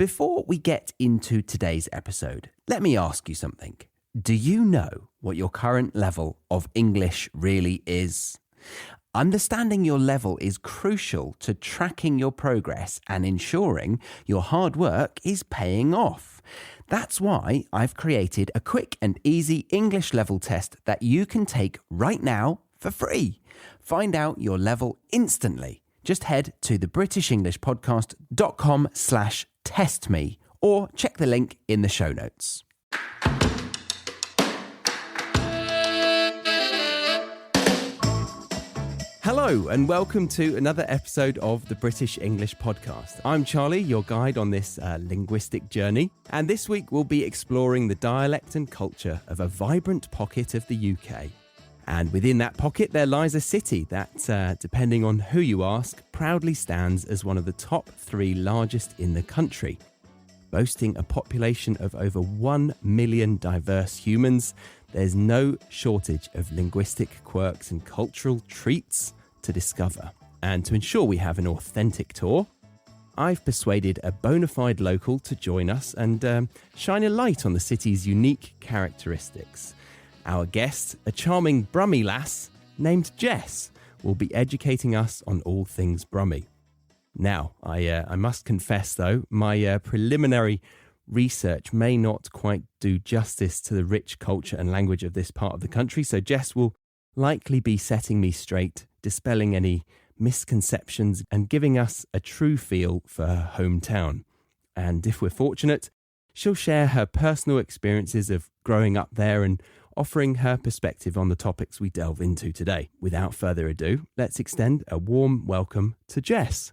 Before we get into today's episode, let me ask you something. Do you know what your current level of English really is? Understanding your level is crucial to tracking your progress and ensuring your hard work is paying off. That's why I've created a quick and easy English level test that you can take right now for free. Find out your level instantly. Just head to thebritishenglishpodcast.com/testme or check the link in the show notes. Hello and welcome to another episode of the British English Podcast. I'm Charlie, your guide on this linguistic journey, and this week we'll be exploring the dialect and culture of a vibrant pocket of the UK. And within that pocket there lies a city that, depending on who you ask, proudly stands as one of the top 3 largest in the country. Boasting a population of over 1 million diverse humans, there's no shortage of linguistic quirks and cultural treats to discover. And to ensure we have an authentic tour, I've persuaded a bona fide local to join us and shine a light on the city's unique characteristics. Our guest, a charming Brummie lass named Jess, will be educating us on all things Brummie. Now, I must confess though, my preliminary research may not quite do justice to the rich culture and language of this part of the country, so Jess will likely be setting me straight, dispelling any misconceptions and giving us a true feel for her hometown. And if we're fortunate, she'll share her personal experiences of growing up there and offering her perspective on the topics we delve into today. Without further ado, let's extend a warm welcome to Jess.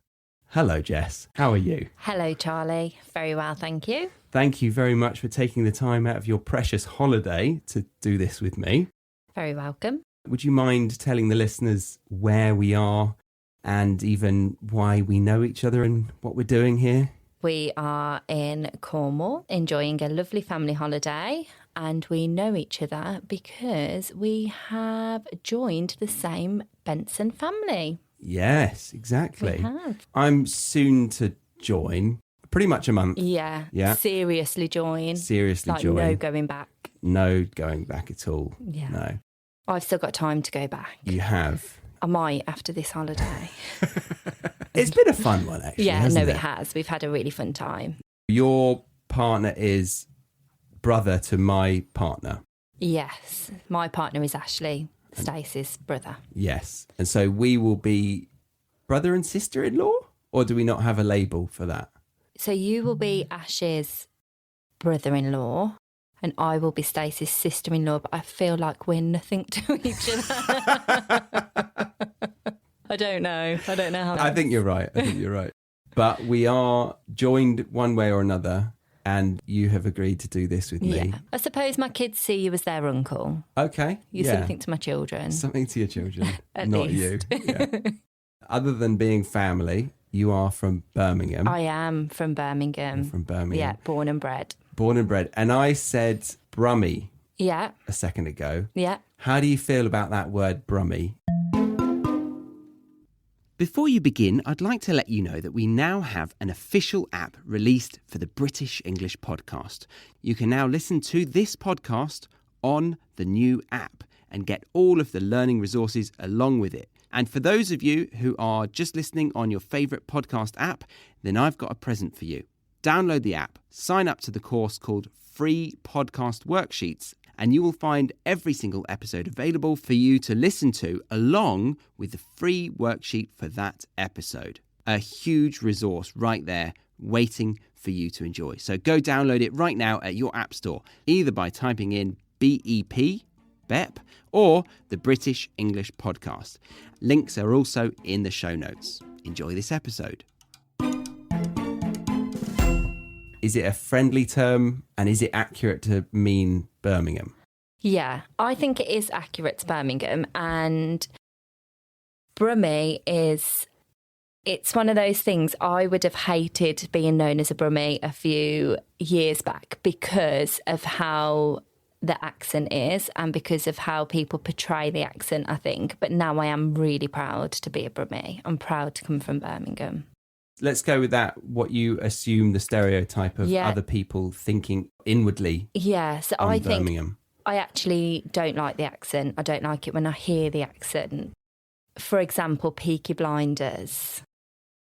Hello, Jess. How are you? Hello, Charlie. Very well, thank you. Thank you very much for taking the time out of your precious holiday to do this with me. Very welcome. Would you mind telling the listeners where we are and even why we know each other and what we're doing here? We are in Cornwall, enjoying a lovely family holiday, and we know each other because we have joined the same Benson family. Yes, exactly. We have. I'm soon to join, pretty much a month. Yeah. Seriously join. Seriously like join. No going back. No going back at all. Yeah. No. I've still got time to go back. You have. I might after this holiday. It's been a fun one, actually. Yeah, hasn't no, it has. We've had a really fun time. Your partner is brother to my partner. Yes. My partner is Ashley, Stacey's brother. Yes. And so we will be brother and sister-in-law? Or do we not have a label for that? So you will be Ash's brother-in-law and I will be Stacey's sister-in-law, but I feel like we're nothing to each other. I don't know how. I think you're right. But we are joined one way or another, and you have agreed to do this with me. Yeah. I suppose my kids see you as their uncle. Okay. You're something to my children. Something to your children, not least. you. Yeah. Other than being family, you are from Birmingham. I am from Birmingham. You're from Birmingham. Yeah, born and bred. Born and bred. And I said Brummie a second ago. Yeah. How do you feel about that word Brummie? Before you begin, I'd like to let you know that we now have an official app released for the British English Podcast. You can now listen to this podcast on the new app and get all of the learning resources along with it. And for those of you who are just listening on your favourite podcast app, then I've got a present for you. Download the app, sign up to the course called Free Podcast Worksheets, and you will find every single episode available for you to listen to along with the free worksheet for that episode. A huge resource right there waiting for you to enjoy. So go download it right now at your app store, either by typing in BEP, or the British English Podcast. Links are also in the show notes. Enjoy this episode. Is it a friendly term and is it accurate to mean Birmingham? Yeah, I think it is accurate to Birmingham, and Brummie it's one of those things. I would have hated being known as a Brummie a few years back because of how the accent is and because of how people portray the accent, I think. But now I am really proud to be a Brummie. I'm proud to come from Birmingham. let's go with that. What you assume the stereotype of other people thinking inwardly. Yeah, so on I think Birmingham. I actually don't like the accent. I don't like it when I hear the accent. For example, Peaky Blinders.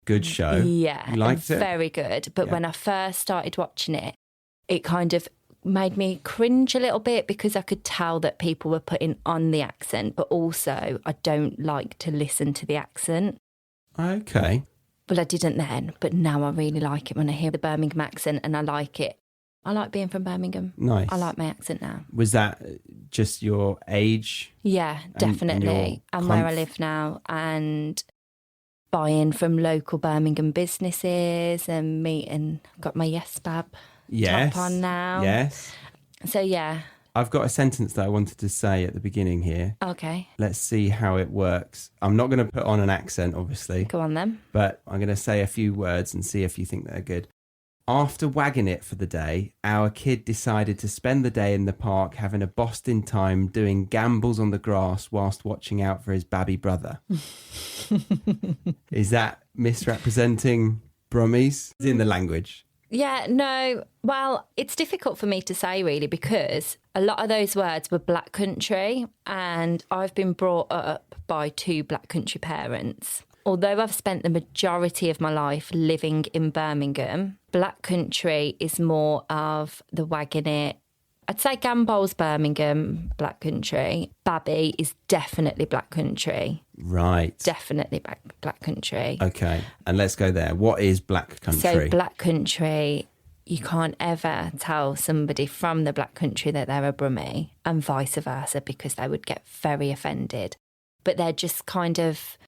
Good show. Yeah, You liked it? very good. But when I first started watching it, it kind of made me cringe a little bit because I could tell that people were putting on the accent, but also I don't like to listen to the accent. Okay. Well, I didn't then, but now I really like it when I hear the Birmingham accent, and I like it. I like being from Birmingham. Nice. I like my accent now. Was that just your age? Yeah, definitely. And where I live now, and buying from local Birmingham businesses and meeting. Got my Yes Bab top on now. Yes. So, yeah. I've got a sentence that I wanted to say at the beginning here. Okay. Let's see how it works. I'm not going to put on an accent, obviously. Go on then. But I'm going to say a few words and see if you think they're good. After wagging it for the day, our kid decided to spend the day in the park having a bostin time doing gambles on the grass whilst watching out for his babby brother. Is that misrepresenting Brummies in the language? Yeah, no. Well, it's difficult for me to say really because a lot of those words were Black Country, and I've been brought up by two Black Country parents. Although I've spent the majority of my life living in Birmingham, Black Country is more of the wagging it. I'd say Gambol's Birmingham, Black Country. Babby is definitely Black Country. Right. Definitely Black Country. Okay. And let's go there. What is Black Country? So Black Country, you can't ever tell somebody from the Black Country that they're a Brummie, and vice versa, because they would get very offended. But they're just kind of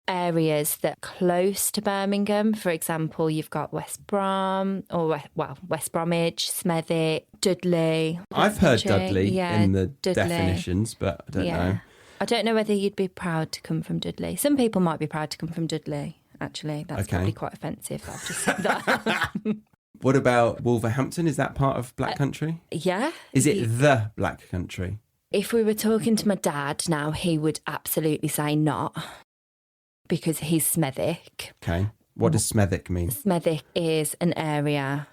areas that are close to Birmingham. For example, you've got West Brom, West Bromwich, Smethwick, Dudley. I've heard Dudley in the definitions, but I don't know. I don't know whether you'd be proud to come from Dudley. Some people might be proud to come from Dudley, actually. That's probably quite offensive. I've just said that. What about Wolverhampton? Is that part of Black Country? Yeah. Is it the Black Country? If we were talking to my dad now, he would absolutely say not, because he's Smethwick. Okay. What does Smethwick mean? Smethwick is an area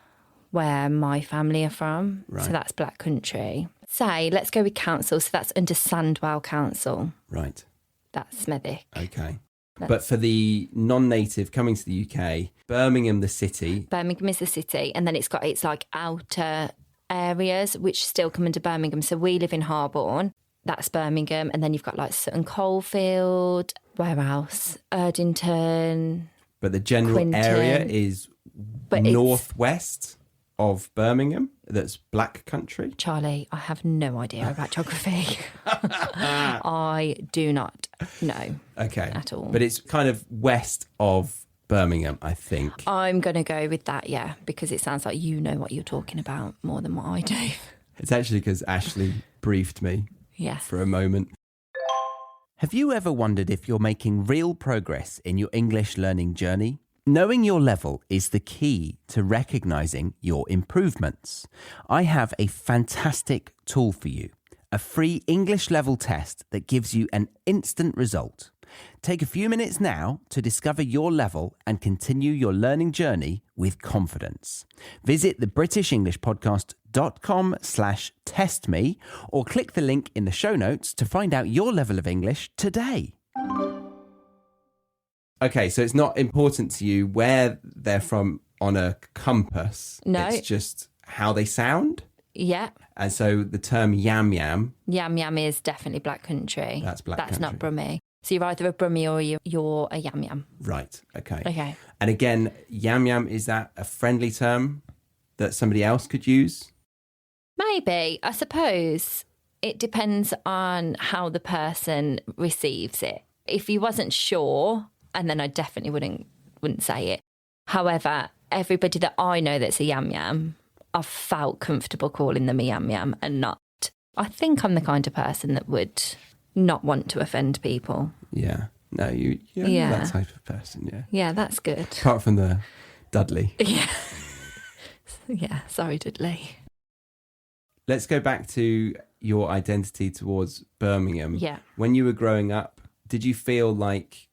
where my family are from. Right. So that's Black Country. Say, let's go with council. So that's under Sandwell Council. Right. That's Smethwick. Okay. But for the non-native coming to the UK, Birmingham, the city. Birmingham is the city. And then it's like outer areas which still come under Birmingham. So we live in Harborne. That's Birmingham. And then you've got like Sutton Coldfield. Where else? Erdington. But the general Quinton. area is northwest of Birmingham. That's Black Country. Charlie, I have no idea about geography. I do not know. Okay. At all. But it's kind of west of Birmingham, I think. I'm going to go with that, yeah, because it sounds like you know what you're talking about more than what I do. It's actually because Ashley briefed me for a moment. Have you ever wondered if you're making real progress in your English learning journey? Knowing your level is the key to recognising your improvements. I have a fantastic tool for you, a free English level test that gives you an instant result. Take a few minutes now to discover your level and continue your learning journey with confidence. Visit thebritishenglishpodcast.com/testme or click the link in the show notes to find out your level of English today. Okay, so it's not important to you where they're from on a compass. No. It's just how they sound. Yeah. And so the term yam yam. Yam yam is definitely Black Country. That's Black That's Country. not Brummie. So you're either a Brummie or you're a yam yam. Right, okay. Okay. And again, yam yam, is that a friendly term that somebody else could use? Maybe. I suppose it depends on how the person receives it. If you wasn't sure, and then I definitely wouldn't say it. However, everybody that I know that's a yam yam, I've felt comfortable calling them a yam yam and not. I think I'm the kind of person that would not want to offend people. Yeah. No, you're that type of person, yeah. Yeah, that's good. Apart from the Dudley. Yeah. Yeah, sorry, Dudley. Let's go back to your identity towards Birmingham. Yeah. When you were growing up, did you feel like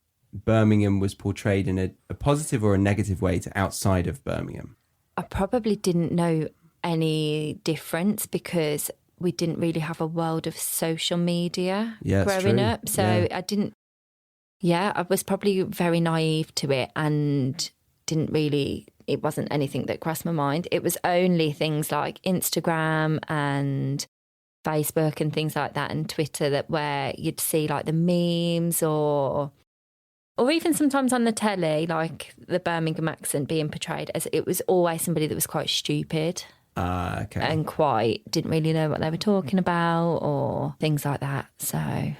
Birmingham was portrayed in a positive or a negative way to outside of Birmingham? I probably didn't know any difference because we didn't really have a world of social media growing up. So I was probably very naive to it and it wasn't anything that crossed my mind. It was only things like Instagram and Facebook and things like that and Twitter where you'd see like the memes or even sometimes on the telly, like the Birmingham accent being portrayed as it was always somebody that was quite stupid. Okay. And didn't really know what they were talking about or things like that. So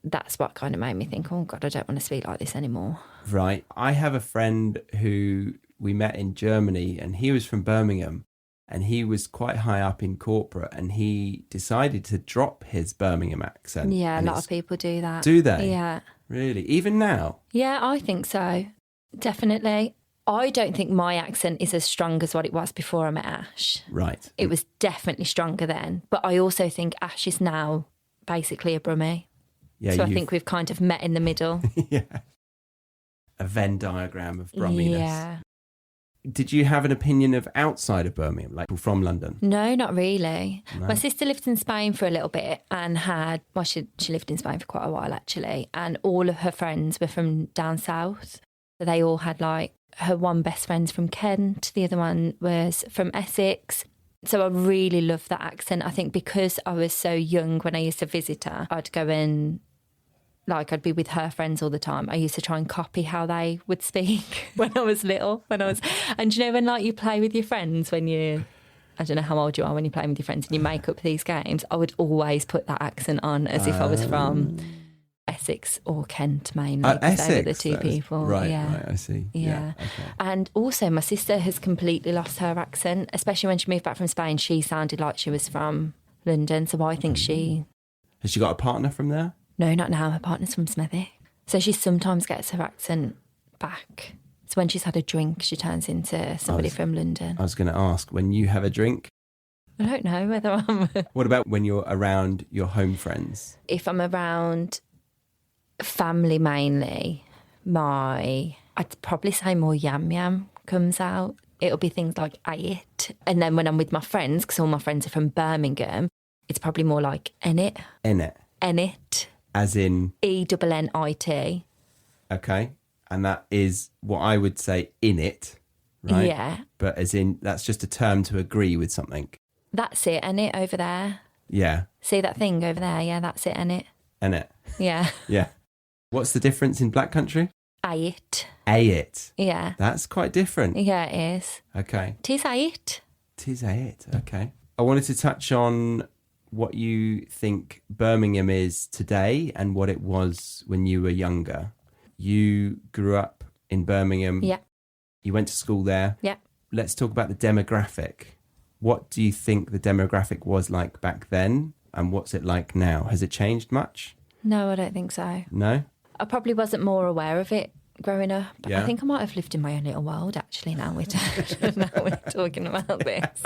that's what kind of made me think, oh God, I don't want to speak like this anymore. Right. I have a friend who we met in Germany and he was from Birmingham and he was quite high up in corporate and he decided to drop his Birmingham accent. Yeah, a lot of people do that. Do they? Yeah. Really? Even now? Yeah, I think so. Definitely. I don't think my accent is as strong as what it was before I met Ash. Right. It was definitely stronger then. But I also think Ash is now basically a Brummie. Yeah, so I think we've kind of met in the middle. Yeah. A Venn diagram of Brumminess. Yeah. Did you have an opinion of outside of Birmingham, like from London? No, not really. No. My sister lived in Spain for a little bit and she lived in Spain for quite a while actually, and all of her friends were from down south. So they all had like, her one best friend's from Kent, the other one was from Essex. So I really loved that accent. I think because I was so young when I used to visit her, I'd go and I'd be with her friends all the time. I used to try and copy how they would speak when I was little. And you know, when you play with your friends I don't know how old you are when you're playing with your friends and you make up these games, I would always put that accent on as if I was from Essex or Kent mainly. Essex? They were the two people. Right, yeah. right, I see. Yeah. Okay. And also my sister has completely lost her accent, especially when she moved back from Spain. She sounded like she was from London, so I think Has she got a partner from there? No, not now. Her partner's from Smithy. So she sometimes gets her accent back. So when she's had a drink, she turns into somebody from London. I was going to ask, when you have a drink? I don't know whether I'm... What about when you're around your home friends? If I'm around family mainly, I'd probably say more yam comes out. It'll be things like it. And then when I'm with my friends, because all my friends are from Birmingham, it's probably more like enit. Enit. As in? E-double-N-I-T. Okay. And that is what I would say in it, right? Yeah. But as in, that's just a term to agree with something. That's it, enit over there. Yeah. See that thing over there? Yeah, that's it, enit. Enit. Yeah. Yeah. What's the difference in Black Country? It. It. Yeah. That's quite different. Yeah, it is. Okay. Tis it. Tis it. Okay. I wanted to touch on what you think Birmingham is today and what it was when you were younger. You grew up in Birmingham. Yeah. You went to school there. Yeah. Let's talk about the demographic. What do you think the demographic was like back then and what's it like now? Has it changed much? No, I don't think so. No? I probably wasn't more aware of it growing up. Yeah. I think I might have lived in my own little world, actually, now we're talking about this.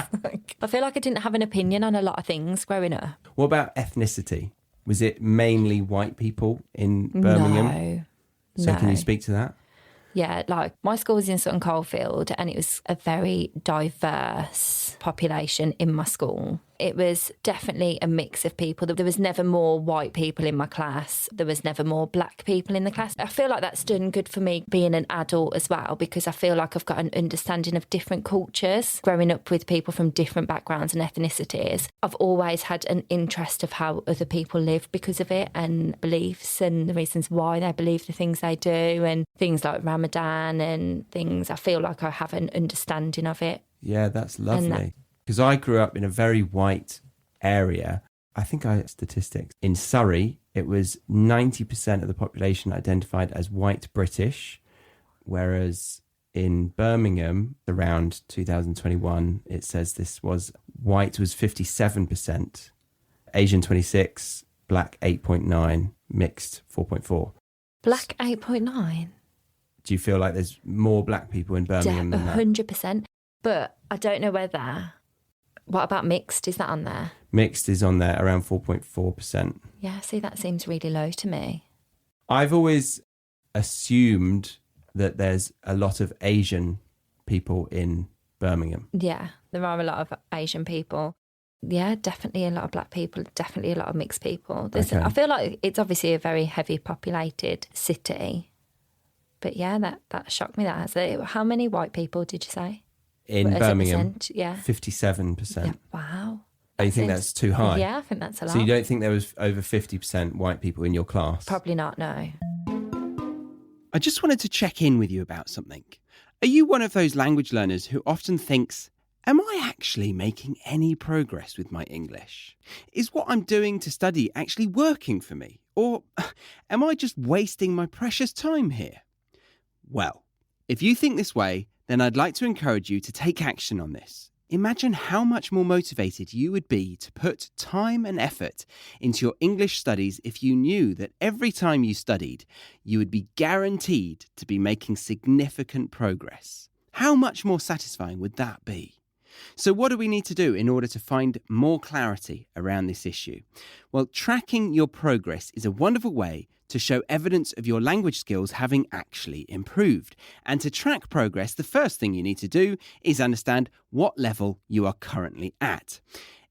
I feel like I didn't have an opinion on a lot of things growing up. What about ethnicity? Was it mainly white people in Birmingham? So can you speak to that? Yeah, like my school was in Sutton Coldfield and it was a very diverse population in my school. It was definitely a mix of people. There was never more white people in my class. There was never more black people in the class. I feel like that's done good for me being an adult as well, because I feel like I've got an understanding of different cultures. Growing up with people from different backgrounds and ethnicities, I've always had an interest of how other people live because of it, and beliefs and the reasons why they believe the things they do, and things like Ramadan and things. I feel like I have an understanding of it. Yeah, that's lovely. Because I grew up in a very white area. I think I had statistics. In Surrey, it was 90% of the population identified as white British, whereas in Birmingham, around 2021, it says this was white was 57%, Asian 26%, black 8.9%, mixed 4.4%. Black 8.9%? Do you feel like there's more black people in Birmingham than that? 100%. But I don't know whether... What about mixed? Is that on there? Mixed is on there, around 4.4%. Yeah, see, that seems really low to me. I've always assumed that there's a lot of Asian people in Birmingham. Yeah, there are a lot of Asian people. Yeah, definitely a lot of black people, definitely a lot of mixed people. Okay. I feel like it's obviously a very heavy populated city. But yeah, that shocked me. How many white people did you say? In Birmingham? Yeah. 57%. Yeah. Wow. Oh, you think that's too high? Yeah, I think that's a lot. So you don't think there was over 50% white people in your class? Probably not, no. I just wanted to check in with you about something. Are you one of those language learners who often thinks, am I actually making any progress with my English? Is what I'm doing to study actually working for me? Or am I just wasting my precious time here? Well, if you think this way, then I'd like to encourage you to take action on this. Imagine how much more motivated you would be to put time and effort into your English studies if you knew that every time you studied, you would be guaranteed to be making significant progress. How much more satisfying would that be? So what do we need to do in order to find more clarity around this issue? Well, tracking your progress is a wonderful way to show evidence of your language skills having actually improved. And to track progress, the first thing you need to do is understand what level you are currently at.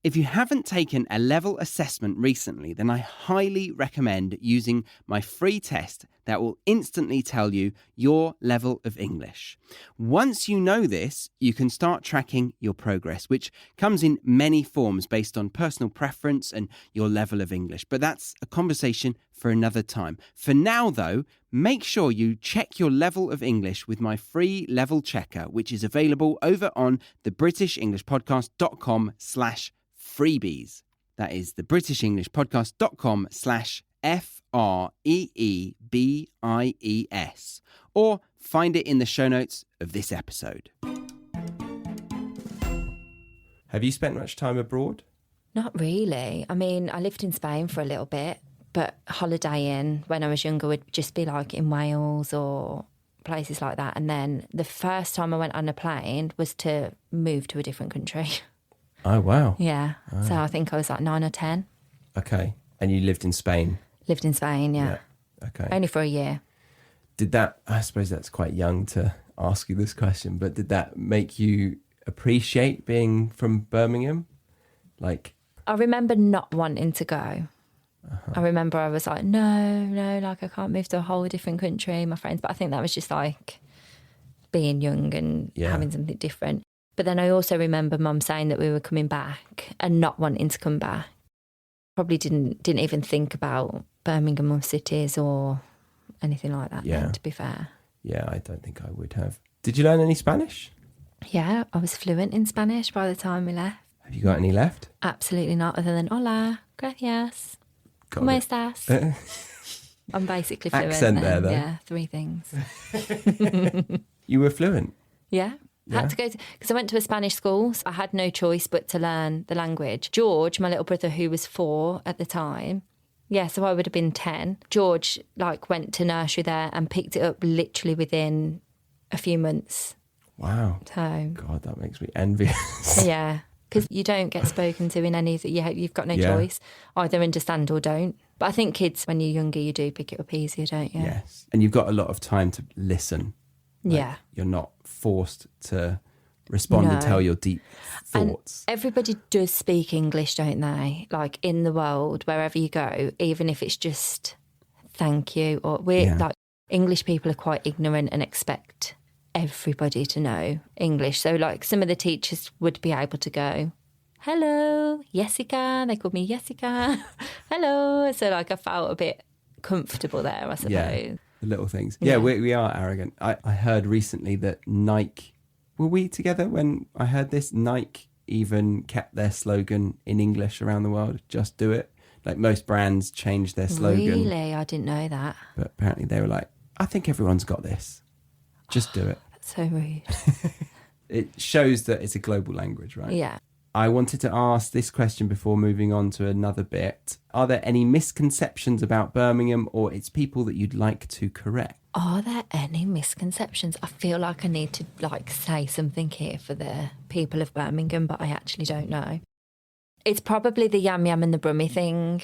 If you haven't taken a level assessment recently, then I highly recommend using my free test that will instantly tell you your level of English. Once you know this, you can start tracking your progress, which comes in many forms based on personal preference and your level of English. But that's a conversation for another time. For now, though, make sure you check your level of English with my free level checker, which is available over on thebritishenglishpodcast.com/freebies. That is thebritishenglishpodcast.com/freebies, or find it in the show notes of this episode. Have you spent much time abroad? Not really. I mean, I lived in Spain for a little bit, but holidaying when I was younger would just be like in Wales or places like that. And then the first time I went on a plane was to move to a different country. Oh, wow. Yeah. Oh. So I think I was like 9 or 10. Okay. And you lived in Spain? Lived in Spain, yeah. Okay. Only for a year. Did that, I suppose that's quite young to ask you this question, but did that make you appreciate being from Birmingham? Like, I remember not wanting to go. I remember I was like, no, like I can't move to a whole different country, my friends. But I think that was just like being young and having something different. But then I also remember Mum saying that we were coming back and not wanting to come back. Probably didn't even think about Birmingham or cities or anything like that then, to be fair. Yeah, I don't think I would have. Did you learn any Spanish? Yeah, I was fluent in Spanish by the time we left. Have you got any left? Absolutely not, other than hola, gracias, ¿cómo estás? I'm basically fluent. Accent there, though. Yeah, 3 things. You were fluent? Yeah. I had to go because I went to a Spanish school. So I had no choice but to learn the language. George, my little brother, who was 4 at the time, so I would have been 10. George went to nursery there and picked it up literally within a few months. Wow. So, God, that makes me envious. Yeah, because you don't get spoken to in any. You've got no choice. Either understand or don't. But I think kids, when you're younger, you do pick it up easier, don't you? Yes, and you've got a lot of time to listen. You're not forced to respond and tell your deep thoughts. And everybody does speak English, don't they? Like in the world, wherever you go, even if it's just thank you, or English people are quite ignorant and expect everybody to know English. So some of the teachers would be able to go, hello, Jessica. They called me Jessica. Hello. So I felt a bit comfortable there, I suppose. Yeah. The little things. Yeah, we are arrogant. I heard recently that Nike, were we together when I heard this? Nike even kept their slogan in English around the world, just do it. Like most brands changed their slogan. Really? I didn't know that. But apparently they were like, I think everyone's got this. Just do it. That's so rude. It shows that it's a global language, right? Yeah. I wanted to ask this question before moving on to another bit. Are there any misconceptions about Birmingham or its people that you'd like to correct? Are there any misconceptions? I feel like I need to say something here for the people of Birmingham, but I actually don't know. It's probably the yam and the Brummie thing.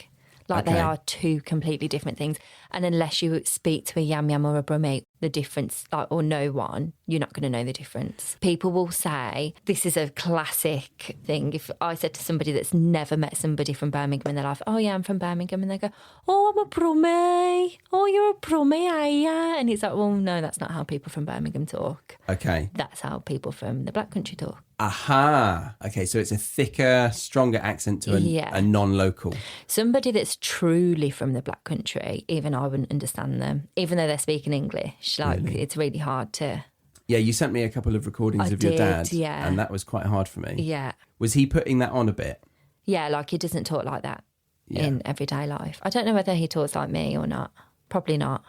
Like Okay. they are two completely different things. And unless you speak to a yam yam or a Brummie, the difference, like, or no one, you're not going to know the difference. People will say, this is a classic thing. If I said to somebody that's never met somebody from Birmingham in their life, oh yeah, I'm from Birmingham, and they go, oh, I'm a Brummie. Oh, you're a Brummie, are you? And it's like, well, no, that's not how people from Birmingham talk. Okay. That's how people from the Black Country talk. Aha. Okay, so it's a thicker, stronger accent to a non-local. Somebody that's truly from the Black Country, even I wouldn't understand them, even though they're speaking English. Like, Really? It's really hard to... Yeah, you sent me a couple of recordings of your dad. Yeah. And that was quite hard for me. Yeah. Was he putting that on a bit? Yeah, like he doesn't talk like that in everyday life. I don't know whether he talks like me or not. Probably not.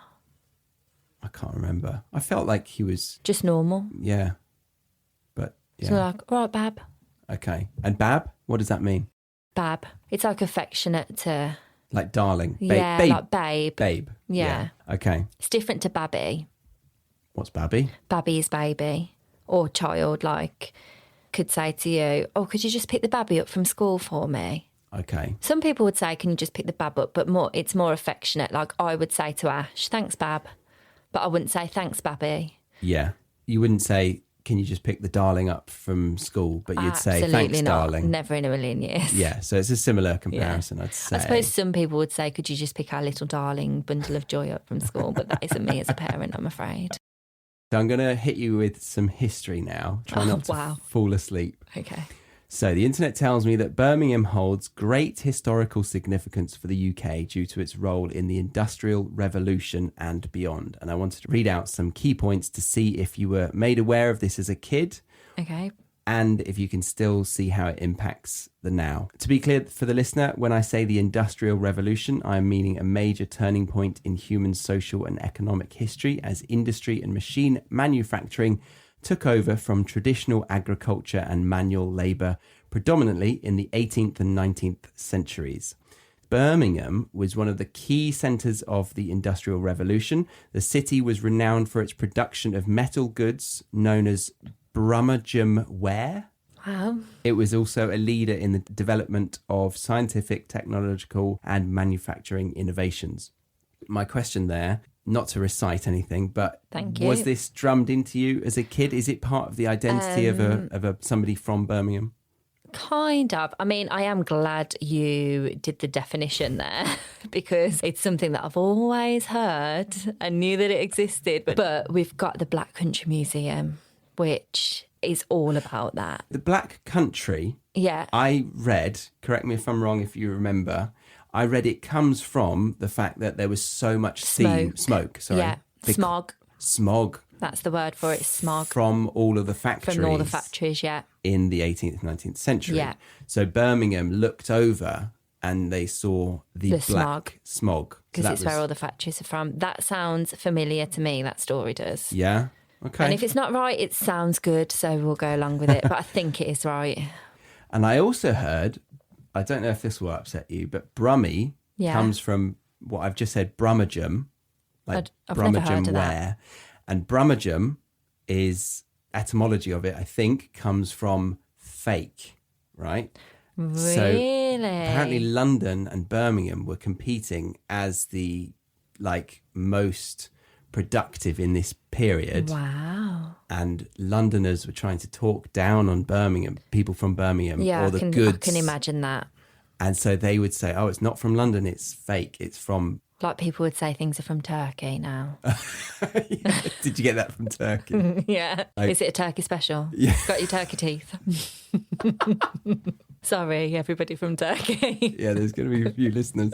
I can't remember. I felt like he was... Just normal. Yeah. But, yeah. So like, all right, Bab. Okay. And Bab? What does that mean? Bab. It's like affectionate to... Like darling? Yeah, babe. like babe. Babe. Yeah. Okay. It's different to Babby. What's Babby? Babby is baby. Or child, like, could say to you, oh, could you just pick the babby up from school for me? Okay. Some people would say, can you just pick the bab up? But it's more affectionate. Like I would say to Ash, thanks, Bab. But I wouldn't say, thanks, Babby. Yeah. You wouldn't say, can you just pick the darling up from school? But you'd say, Absolutely thanks, not. darling. Never in a million years. Yeah. So it's a similar comparison, I'd say. I suppose some people would say, could you just pick our little darling bundle of joy up from school? But that isn't me as a parent, I'm afraid. So I'm going to hit you with some history now. Try not to fall asleep. Okay. So the internet tells me that Birmingham holds great historical significance for the UK due to its role in the Industrial Revolution and beyond. And I wanted to read out some key points to see if you were made aware of this as a kid. Okay. And if you can still see how it impacts the now. To be clear for the listener, when I say the Industrial Revolution, I'm meaning a major turning point in human social and economic history as industry and machine manufacturing took over from traditional agriculture and manual labour, predominantly in the 18th and 19th centuries. Birmingham was one of the key centres of the Industrial Revolution. The city was renowned for its production of metal goods known as Brummie ware. Wow. It was also a leader in the development of scientific, technological and manufacturing innovations. My question there, not to recite anything, but Thank you. was this drummed into you as a kid? Is it part of the identity of somebody from Birmingham? Kind of. I mean, I am glad you did the definition there because it's something that I've always heard and knew that it existed. But we've got the Black Country Museum, which is all about that. The Black Country, Yeah. I read, correct me if I'm wrong if you remember, I read it comes from the fact that there was so much smoke. Yeah. Smog. Smog. That's the word for it, smog. From all of the factories. From all the factories, yeah. In the 18th, 19th century. Yeah. So Birmingham looked over and they saw the black smog. Because it's where all the factories are from. That sounds familiar to me, that story does. Yeah? Okay. And if it's not right, it sounds good, so we'll go along with it. But I think it is right. And I also heard, I don't know if this will upset you, but Brummie comes from what I've just said, Brummagem. Like I've never heard of ware. that. And Brummagem is, etymology of it, I think, comes from fake, right? Really? So apparently London and Birmingham were competing as the most productive in this period. Wow. And Londoners were trying to talk down on Birmingham, people from Birmingham, Yeah, or the goods. I can imagine that. And so they would say, oh, it's not from London, it's fake, it's from... Like people would say things are from Turkey now. Did you get that from Turkey? Yeah. Is it a turkey special? Yeah. Got your turkey teeth? Sorry, everybody from Turkey. Yeah, there's going to be a few listeners.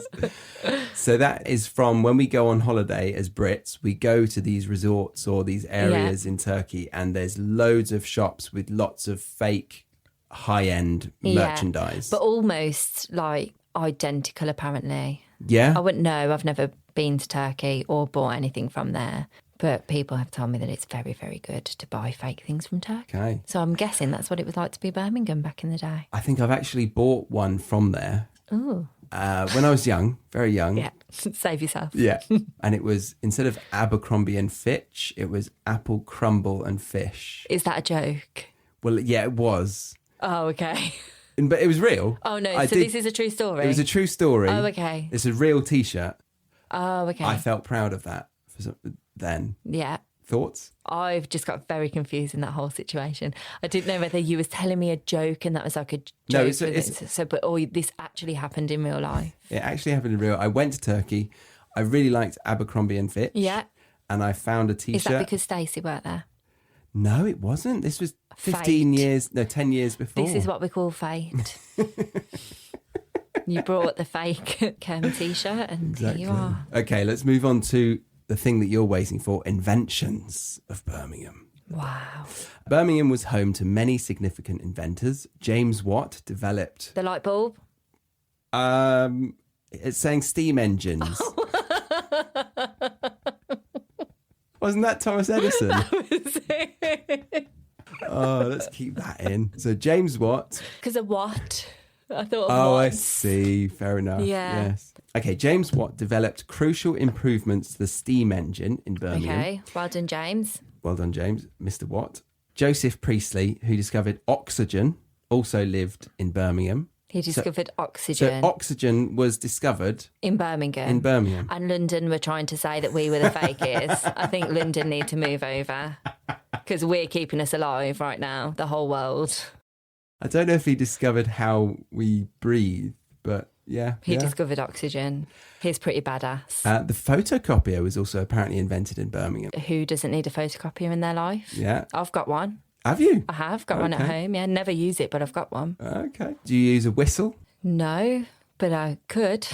So that is from when we go on holiday as Brits, we go to these resorts or these areas in Turkey and there's loads of shops with lots of fake high-end merchandise. But almost like identical, apparently. Yeah? I wouldn't know. I've never been to Turkey or bought anything from there. But people have told me that it's very, very good to buy fake things from Turkey. Okay. So I'm guessing that's what it was like to be Birmingham back in the day. I think I've actually bought one from there. Ooh. When I was young, very young. Yeah, save yourself. Yeah. And it was, instead of Abercrombie and Fitch, it was Apple Crumble and Fish. Is that a joke? Well, yeah, it was. Oh, okay. But it was real. Oh, no. This is a true story? It was a true story. Oh, okay. It's a real T-shirt. Oh, okay. I felt proud of that then. Yeah. Thoughts? I've just got very confused in that whole situation. I didn't know whether you was telling me a joke and that was like a joke. No, this actually happened in real life. It actually happened in real. I went to Turkey. I really liked Abercrombie and Fitch. Yeah. And I found a T-shirt. Is that because Stacey worked there? No, it wasn't. This was 10 years before. This is what we call fate. You brought the fake T-shirt and Here you are. Okay, let's move on to the thing that you're waiting for, inventions of Birmingham. Wow. Birmingham was home to many significant inventors. James Watt developed... The light bulb? It's saying steam engines. Wasn't that Thomas Edison? That was it. Oh, let's keep that in. So James Watt. Because of what? I thought of Oh, what. I see. Fair enough. Yeah. Yes. Okay, James Watt developed crucial improvements to the steam engine in Birmingham. Okay, well done, James. Well done, James. Mr. Watt. Joseph Priestley, who discovered oxygen, also lived in Birmingham. He discovered oxygen. So oxygen was discovered in Birmingham. In Birmingham. And London were trying to say that we were the fakies. I think London need to move over because we're keeping us alive right now, the whole world. I don't know if he discovered how we breathe, but yeah. He discovered oxygen. He's pretty badass. The photocopier was also apparently invented in Birmingham. Who doesn't need a photocopier in their life? Yeah. I've got one. Have you? I have got one at home. Yeah, never use it, but I've got one. Okay. Do you use a whistle? No, but I could.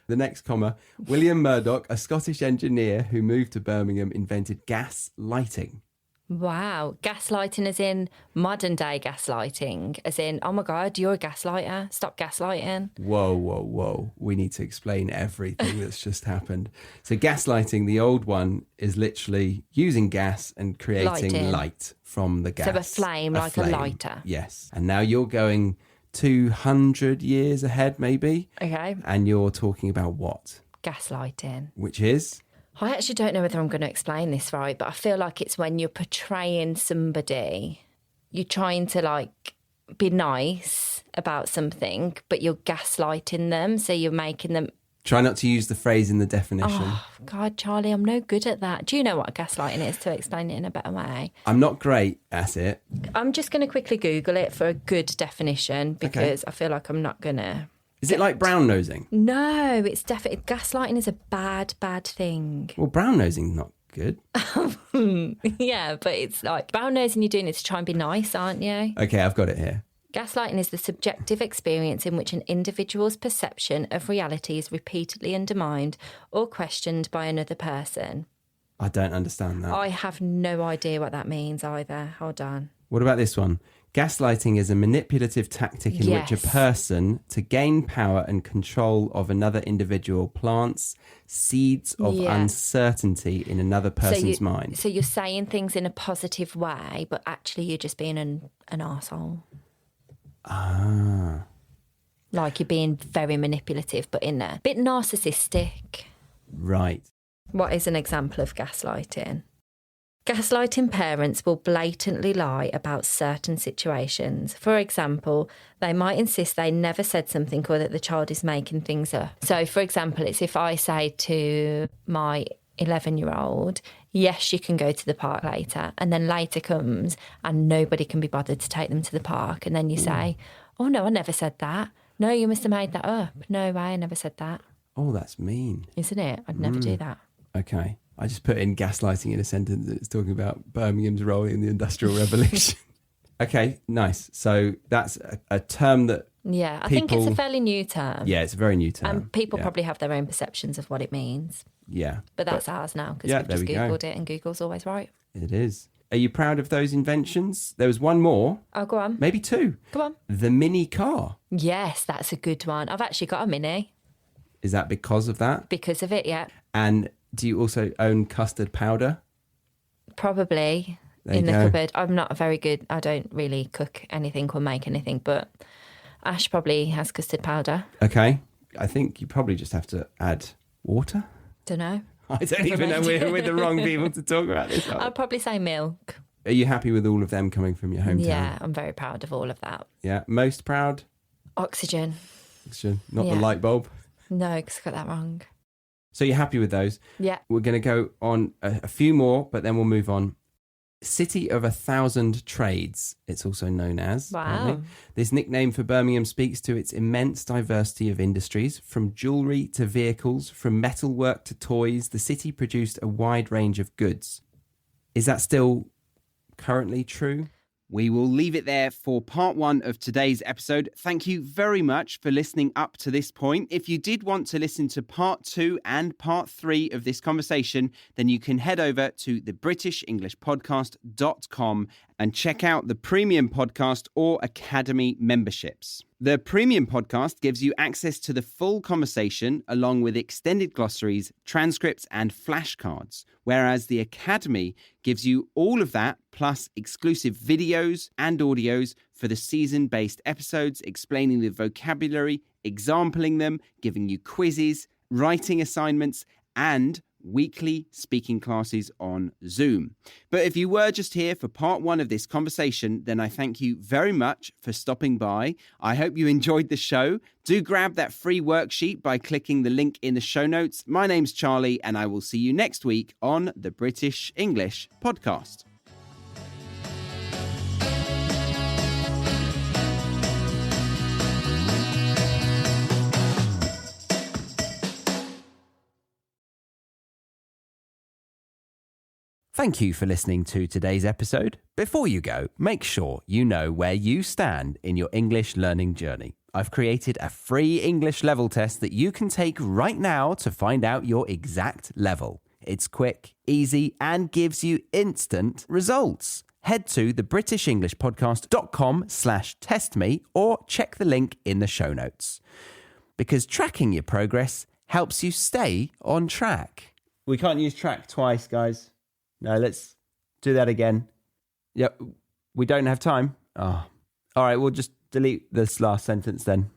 The next comma. William Murdoch, a Scottish engineer who moved to Birmingham, invented gas lighting. Wow. Gaslighting as in modern day gaslighting, as in, oh my God, you're a gaslighter. Stop gaslighting. Whoa. We need to explain everything that's just happened. So gaslighting, the old one, is literally using gas and creating light from the gas. So a flame, a lighter. Yes. And now you're going 200 years ahead, maybe. Okay. And you're talking about what? Gaslighting. Which is? I actually don't know whether I'm going to explain this right, but I feel like it's when you're portraying somebody, you're trying to be nice about something, but you're gaslighting them. So you're making them... Try not to use the phrase in the definition. Oh, God, Charlie, I'm no good at that. Do you know what gaslighting is, to explain it in a better way? I'm not great at it. I'm just going to quickly Google it for a good definition because I feel like I'm not going to... Is it like brown nosing? No, it's definitely... Gaslighting is a bad thing. Well, brown nosing's not good. Yeah, but it's like brown nosing, you're doing it to try and be nice, aren't you? Okay, I've got it here. Gaslighting is the subjective experience in which an individual's perception of reality is repeatedly undermined or questioned by another person. I don't understand that. I have no idea what that means either. Hold on. What about this one? Gaslighting is a manipulative tactic in which a person, to gain power and control of another individual, plants seeds of uncertainty in another person's mind. So you're saying things in a positive way, but actually you're just being an arsehole. Ah. Like you're being very manipulative, but in a bit narcissistic. Right. What is an example of gaslighting? Gaslighting parents will blatantly lie about certain situations. For example, they might insist they never said something or that the child is making things up. So, for example, it's if I say to my 11-year-old, yes, you can go to the park later, and then later comes and nobody can be bothered to take them to the park. And then you say, oh, no, I never said that. No, you must have made that up. No way, I never said that. Oh, that's mean. Isn't it? I'd never do that. Okay. I just put in gaslighting in a sentence that's talking about Birmingham's role in the Industrial Revolution. Okay, nice. So that's a term that I think it's a fairly new term. Yeah, it's a very new term. And people probably have their own perceptions of what it means. Yeah. But that's ours now because we've just Googled it and Google's always right. It is. Are you proud of those inventions? There was one more. Oh, go on. Maybe two. Come on. The mini car. Yes, that's a good one. I've actually got a mini. Is that because of that? Because of it, yeah. And do you also own custard powder? Probably in the cupboard. I'm not very good. I don't really cook anything or make anything, but Ash probably has custard powder. Okay. I think you probably just have to add water. Don't know. I don't even know. We're the wrong people to talk about this. I'd probably say milk. Are you happy with all of them coming from your hometown? Yeah, I'm very proud of all of that. Yeah. Most proud? Oxygen. Oxygen, not the Yeah. light bulb. No, because I got that wrong. So you're happy with those? Yeah. We're going to go on a few more, but then we'll move on. City of 1,000 Trades, it's also known as. Wow. Apparently. This nickname for Birmingham speaks to its immense diversity of industries. From jewellery to vehicles, from metalwork to toys, the city produced a wide range of goods. Is that still currently true? We will leave it there for part 1 of today's episode. Thank you very much for listening up to this point. If you did want to listen to part 2 and part 3 of this conversation, then you can head over to thebritishenglishpodcast.com and check out the Premium Podcast or Academy memberships. The Premium Podcast gives you access to the full conversation along with extended glossaries, transcripts, and flashcards, whereas the Academy gives you all of that plus exclusive videos and audios for the season-based episodes, explaining the vocabulary, exampling them, giving you quizzes, writing assignments, and weekly speaking classes on Zoom. But if you were just here for part 1 of this conversation, then I thank you very much for stopping by. I hope you enjoyed the show. Do grab that free worksheet by clicking the link in the show notes. My name's Charlie, and I will see you next week on the British English Podcast. Thank you for listening to today's episode. Before you go, make sure you know where you stand in your English learning journey. I've created a free English level test that you can take right now to find out your exact level. It's quick, easy, and gives you instant results. Head to thebritishenglishpodcast.com/testme or check the link in the show notes. Because tracking your progress helps you stay on track. We can't use track twice, guys. No, let's do that again. Yep, we don't have time. Oh. All right, we'll just delete this last sentence then.